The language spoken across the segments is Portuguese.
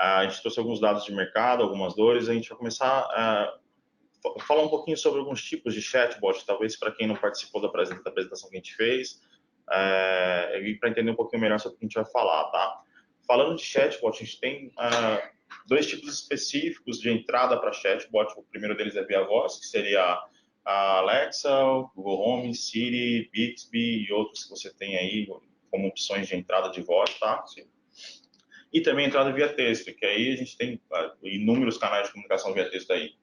A gente trouxe alguns dados de mercado, algumas dores, a gente vai começar a falar um pouquinho sobre alguns tipos de chatbot, talvez para quem não participou da apresentação que a gente fez, e para entender um pouquinho melhor sobre o que a gente vai falar, tá? Falando de chatbot, a gente tem dois tipos específicos de entrada para chatbot. O primeiro deles é via voz, que seria a Alexa, Google Home, Siri, Bixby e outros que você tem aí como opções de entrada de voz, tá? E também entrada via texto, que aí a gente tem inúmeros canais de comunicação via texto aí.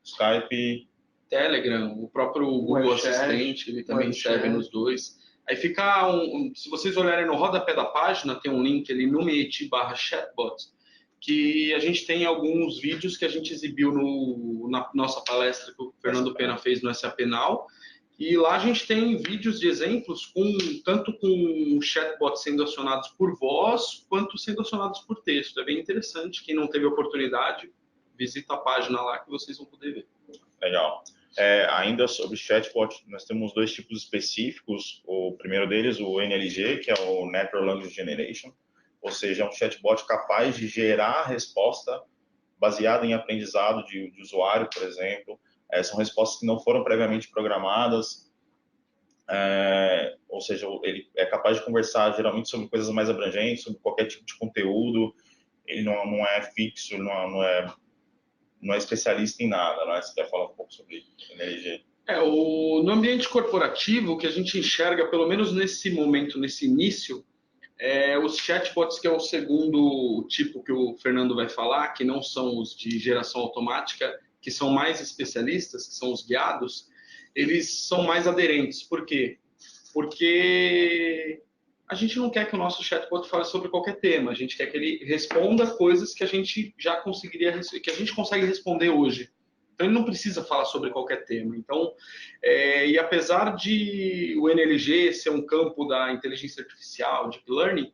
Skype, Telegram, o próprio Google Assistente, ele também serve nos dois. Aí fica, se vocês olharem no rodapé da página, tem um link ali no Meet/chatbot, que a gente tem alguns vídeos que a gente exibiu na nossa palestra que o Fernando Pena fez no SAP Now. E lá a gente tem vídeos de exemplos, tanto com chatbots sendo acionados por voz, quanto sendo acionados por texto. É bem interessante. Quem não teve oportunidade, visita a página lá que vocês vão poder ver. Legal. Ainda sobre chatbot, nós temos dois tipos específicos. O primeiro deles, o NLG, que é o Natural Language Generation, ou seja, é um chatbot capaz de gerar resposta baseada em aprendizado de usuário, por exemplo. São respostas que não foram previamente programadas, ou seja, ele é capaz de conversar geralmente sobre coisas mais abrangentes, sobre qualquer tipo de conteúdo. Ele não é fixo, ele não é especialista em nada, né? Você quer falar um pouco sobre NLG? No ambiente corporativo, o que a gente enxerga, pelo menos nesse momento, nesse início, os chatbots, que é o segundo tipo que o Fernando vai falar, que não são os de geração automática, que são mais especialistas, que são os guiados, eles são mais aderentes. Por quê? Porque a gente não quer que o nosso chatbot fale sobre qualquer tema, a gente quer que ele responda coisas que a gente já que a gente consegue responder hoje. Então, ele não precisa falar sobre qualquer tema. Então, e apesar de o NLG ser um campo da inteligência artificial, Deep Learning,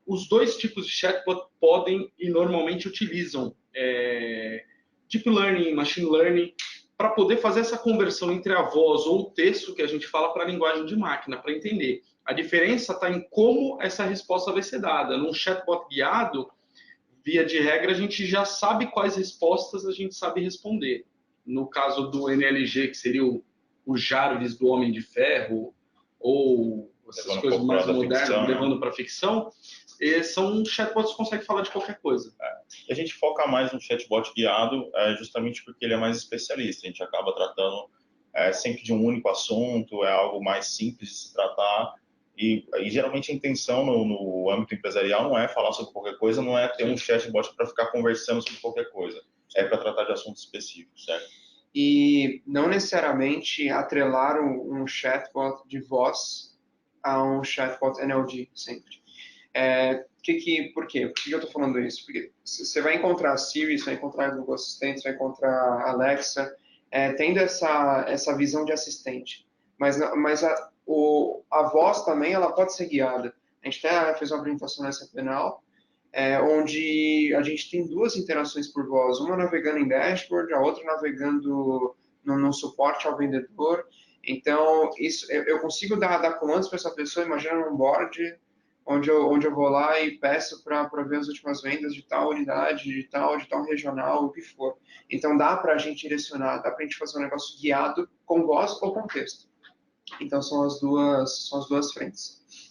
os dois tipos de chatbot podem e normalmente utilizam Deep Learning e Machine Learning para poder fazer essa conversão entre a voz ou o texto que a gente fala para a linguagem de máquina, para entender. A diferença está em como essa resposta vai ser dada. Num chatbot guiado, via de regra, a gente já sabe quais respostas a gente sabe responder. No caso do NLG, que seria o Jarvis do Homem de Ferro, ou essas coisas mais modernas, levando para a ficção, são chatbots que conseguem falar de qualquer coisa. E a gente foca mais no chatbot guiado justamente porque ele é mais especialista. A gente acaba tratando sempre de um único assunto, é algo mais simples de se tratar. E geralmente a intenção no âmbito empresarial não é falar sobre qualquer coisa, não é ter um chatbot para ficar conversando sobre qualquer coisa. É para tratar de assuntos específicos, certo? E não necessariamente atrelar um chatbot de voz a um chatbot NLG sempre. Por quê? Por que eu estou falando isso? Porque você vai encontrar a Siri, você vai encontrar o Google Assistente, você vai encontrar a Alexa, tendo essa visão de assistente. Mas a voz também ela pode ser guiada. A gente até fez uma apresentação nessa penal, onde a gente tem duas interações por voz, uma navegando em dashboard, a outra navegando no suporte ao vendedor. Então, isso, eu consigo dar comandos para essa pessoa, imagina um board, onde eu vou lá e peço para ver as últimas vendas de tal unidade, de tal regional, o que for. Então, dá para a gente direcionar, dá para a gente fazer um negócio guiado com voz ou com texto. Então, são as duas frentes.